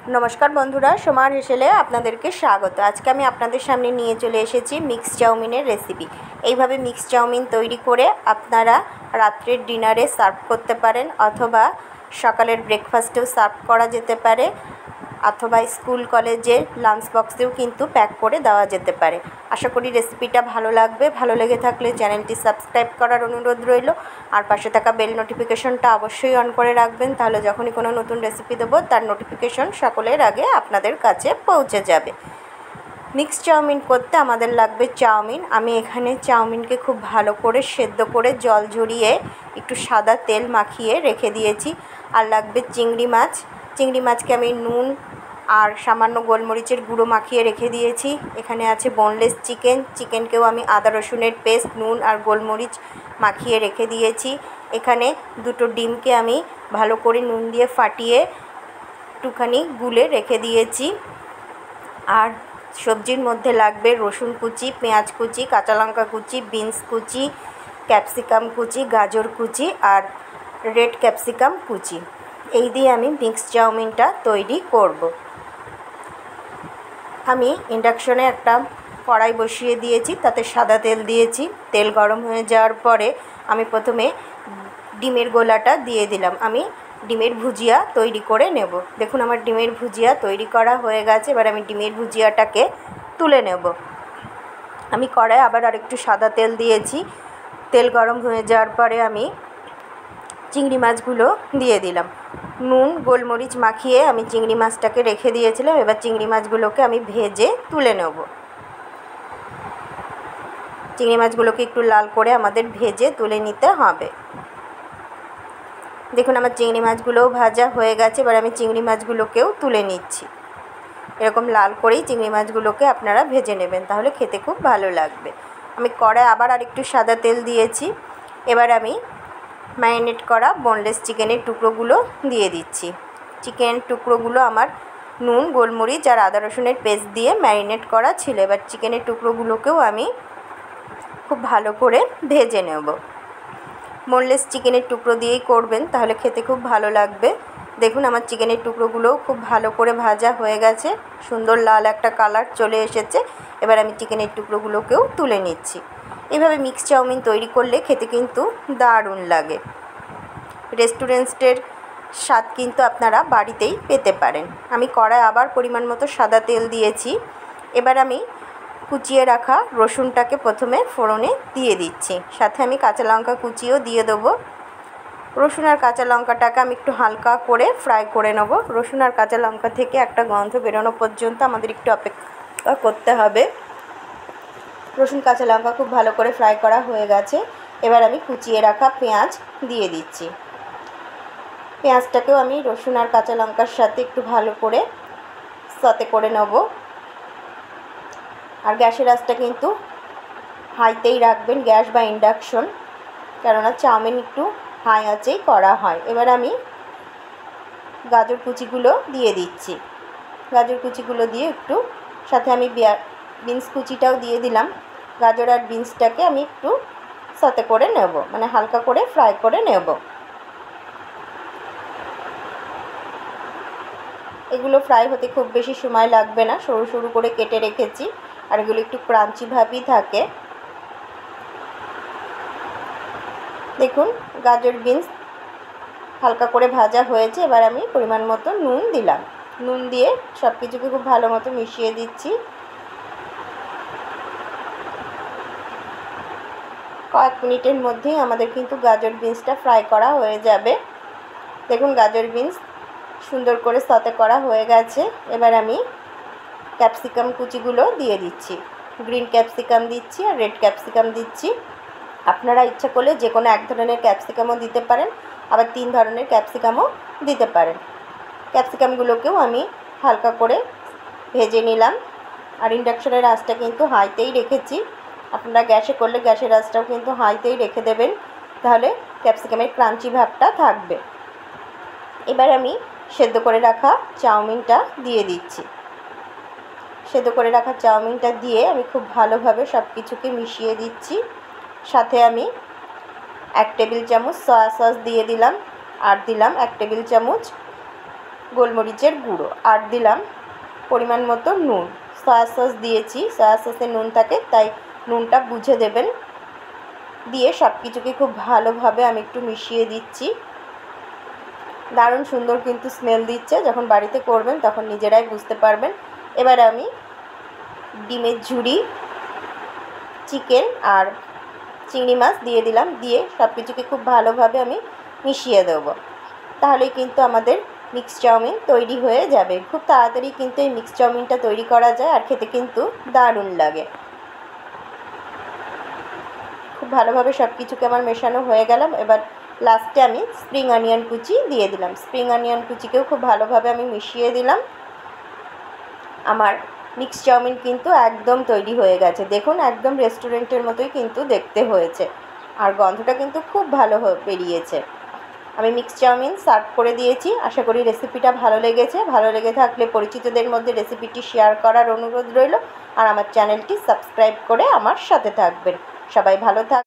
नमस्कार बंधुरा सोमार हेसेले आपनादेरके स्वागत। आज के आमी आपनादेर सामने निये चले एसेछि मिक्स चाउमिनेर रेसिपि। एइभावे मिक्स चाउमिन तैरी करे आपनारा रात्रेर डिनारे सार्व करते पारेन अथवा सकालेर ब्रेकफास्टेও सार्व करा जेते पारे अथवा स्कूल कलेजेर लांच बक्सेও किन्तु पैक करे देওয়া যেতে পারে। आशा करी रेसिपिटा भालो लागबे। भालो लेगे थाकले चैनलटी सबस्क्राइब करार अनुरोध रइल और पाशे थाका बेल नोटिफिकेशनटा अवश्यई अन करे राखबेन, ताहले जखोनी कोनो नतुन रेसिपि देब तार नोटिफिकेशन सकलेर आगे आपनादेर काछे पौঁছে যাবে। मिक्स चाउमिन करते आमादेर लागबे चाउमिन। आमी एखाने चाउमिनके खूब भालो करे सेদ্ধ करे जल झरिए एकटू सादा तेल माखिए रेखे दिएछि। और लागबे चिंगड़ी माछ। चिंगड़ी माछके आमी नुन और सामान्य गोलमरिचेर गुঁড়ো माखिए रेखे दिएछि। एखाने आछे बोनलेस चिकेन। चिकेनकेও आमी आदा रसुनेर पेस्ट नुन और गोलमरिच माखिए रेखे दिएछि। एखाने दुटो डिमके आमी भालो करे नुन दिए फाटिए एकटूखानी गुले रेखे दिएछि। और सब्जिर मध्य लागबे रसुन कुचि, पेঁয়াজ कुचि, काँचा लंका कुचि, बिन्स कुचि, ক্যাপসিকাম कुचि, गाजर कुचि और रेड ক্যাপসিকাম कुचि। এই দিয়ে আমি মিক্স চাউমিনটা তৈরি করব। আমি ইন্ডাকশনে একটা কড়াই বসিয়ে দিয়েছি, তাতে সাদা তেল দিয়েছি। তেল গরম হয়ে যাওয়ার পরে আমি প্রথমে ডিমের গোলাটা দিয়ে দিলাম। আমি ডিমের ভুজিয়া তৈরি করে নেব। দেখুন আমার ডিমের ভুজিয়া তৈরি করা হয়ে গেছে। এবার আমি ডিমের ভুজিয়াটাকে তুলে নেব। আমি কড়াই আবার আরেকটু সাদা তেল দিয়েছি। তেল গরম হয়ে যাওয়ার পরে আমি চিংড়ি মাছগুলো দিয়ে দিলাম। নুন গোলমরিচ মাখিয়ে আমি চিংড়ি মাছটাকে রেখে দিয়েছিলাম। এবার চিংড়ি মাছগুলোকে আমি ভেজে তুলে নেব। চিংড়ি মাছগুলোকে একটু লাল করে আমাদের ভেজে তুলে নিতে হবে। দেখুন আমার চিংড়ি মাছগুলোও ভাজা হয়ে গেছে। এবার আমি চিংড়ি মাছগুলোকেও তুলে নিচ্ছি। এরকম লাল করেই চিংড়ি মাছগুলোকে আপনারা ভেজে নেবেন, তাহলে খেতে খুব ভালো লাগবে। আমি কড়াই আবার আরেকটু সাদা তেল দিয়েছি। এবার আমি ম্যারিনেট করা বোনলেস চিকেনের টুকরোগুলো দিয়ে দিচ্ছি। চিকেন টুকরোগুলো আমার নুন গোলমরিচ আর আদা রসুনের পেস্ট দিয়ে ম্যারিনেট করা ছিল। এবার চিকেনের টুকরোগুলোকেও আমি খুব ভালো করে ভেজে নেব। বোনলেস চিকেনের টুকরো দিয়েই করবেন, তাহলে খেতে খুব ভালো লাগবে। দেখুন আমার চিকেনের টুকরোগুলোও খুব ভালো করে ভাজা হয়ে গেছে। সুন্দর লাল একটা কালার চলে এসেছে। এবার আমি চিকেনের টুকরোগুলোকেও তুলে নিচ্ছি। এইভাবে মিক্স চাউমিন তৈরি করলে খেতে কিন্তু দারুণ লাগে। রেস্টুরেন্টের স্বাদ কিন্তু আপনারা বাড়িতেই পেতে পারেন। আমি কড়াই আবার পরিমাণ মতো সাদা তেল দিয়েছি। এবার আমি কুচিয়ে রাখা রসুনটাকে প্রথমে ফোড়নে দিয়ে দিচ্ছি। সাথে আমি কাঁচা লঙ্কা কুচিও দিয়ে দেবো। রসুন আর কাঁচা লঙ্কাটাকে আমি একটু হালকা করে ফ্রাই করে নেব। রসুন আর কাঁচা লঙ্কা থেকে একটা গন্ধ বেরোনো পর্যন্ত আমাদের একটু অপেক্ষা করতে হবে। রসুন কাঁচা লঙ্কা খুব ভালো করে ফ্রাই করা হয়ে গেছে। এবার আমি কুচিয়ে রাখা পেঁয়াজ দিয়ে দিচ্ছি। পেঁয়াজটাকেও আমি রসুন আর কাঁচা লঙ্কার সাথে একটু ভালো করে সতে করে নেব। আর গ্যাসের আঁচটা কিন্তু হাইতেই রাখবেন, গ্যাস বা ইন্ডাকশন, কেননা চাউমিন একটু হাই আঁচেই করা হয়। এবার আমি গাজর কুচিগুলো দিয়ে দিচ্ছি। গাজর কুচিগুলো দিয়ে একটু সাথে আমি বিনস কুচিটাও দিয়ে দিলাম। গাজর আর বিনসটাকে আমি একটু সতে করে নেব, মানে হালকা করে ফ্রাই করে নেব। এগুলো ফ্রাই হতে খুব বেশি সময় লাগবে না, সরু সরু করে কেটে রেখেছি। আর এগুলো একটু ক্রাঞ্চি ভাবই থাকে। দেখুন গাজর বিনস হালকা করে ভাজা হয়েছে। এবার আমি পরিমাণ মতো নুন দিলাম। নুন দিয়ে সব কিছুকে খুব ভালো মতো মিশিয়ে দিচ্ছি। কয়েক মিনিটের মধ্যেই আমাদের কিন্তু গাজর বিনসটা ফ্রাই করা হয়ে যাবে। দেখুন গাজর বিনস সুন্দর করে সতে করা হয়ে গেছে। এবার আমি ক্যাপসিকাম কুচিগুলো দিয়ে দিচ্ছি। গ্রিন ক্যাপসিকাম দিচ্ছি আর রেড ক্যাপসিকাম দিচ্ছি। আপনারা ইচ্ছা করলে যে কোনো এক ধরনের ক্যাপসিকামও দিতে পারেন, আবার 3 ধরনের ক্যাপসিকামও দিতে পারেন। ক্যাপসিকামগুলোকেও আমি হালকা করে ভেজে নিলাম। আর ইন্ডাকশনের আঁচটা কিন্তু হাইতেই রেখেছি। আপনারা গ্যাসে করলে গ্যাসের আঁচটাও কিন্তু হাইতেই রেখে দেবেন, তাহলে ক্যাপসিকামের ক্রাঞ্চি ভাবটা থাকবে। এবার আমি সেদ্ধ করে রাখা চাউমিনটা দিয়ে দিচ্ছি। সেদ্ধ করে রাখা চাউমিনটা দিয়ে আমি খুব ভালোভাবে সব কিছুকে মিশিয়ে দিচ্ছি। সাথে আমি 1 টেবিল চামচ সয়া সস দিয়ে দিলাম। আর দিলাম 1 টেবিল চামচ গোলমরিচের গুঁড়ো, আর দিলাম পরিমাণ মতো নুন। সয়া সস দিয়েছি, সয়া সসে নুন থাকে, তাই নুনটা বুঝে দেবেন। দিয়ে সব কিছুকে খুব ভালোভাবে আমি একটু মিশিয়ে দিচ্ছি। দারুণ সুন্দর কিন্তু স্মেল দিচ্ছে, যখন বাড়িতে করবেন তখন নিজেরাই বুঝতে পারবেন। এবার আমি ডিমের ঝুড়ি, চিকেন আর চিংড়ি মাছ দিয়ে দিলাম। দিয়ে সব কিছুকে খুব ভালোভাবে আমি মিশিয়ে দেবো। তাহলেই কিন্তু আমাদের মিক্স চাউমিন তৈরি হয়ে যাবে। খুব তাড়াতাড়ি কিন্তু এই মিক্স চাউমিনটা তৈরি করা যায়, আর খেতে কিন্তু দারুণ লাগে। খুব ভালোভাবে সব কিছুকে আমার মেশানো হয়ে গেলাম। এবার লাস্টে আমি স্প্রিং অনিয়ন কুচি দিয়ে দিলাম। স্প্রিং অনিয়ন কুচিকেও খুব ভালোভাবে আমি মিশিয়ে দিলাম। আমার মিক্স চাউমিন কিন্তু একদম তৈরি হয়ে গেছে। দেখুন, একদম রেস্টুরেন্টের মতোই কিন্তু দেখতে হয়েছে, আর গন্ধটা কিন্তু খুব ভালো বেরিয়েছে। আমি মিক্স চাউমিন সার্ভ করে দিয়েছি। আশা করি রেসিপিটা ভালো লেগেছে। ভালো লেগে থাকলে পরিচিতদের মধ্যে রেসিপিটি শেয়ার করার অনুরোধ রইল, আর আমার চ্যানেলটি সাবস্ক্রাইব করে আমার সাথে থাকবেন। সবাই ভালো থাক।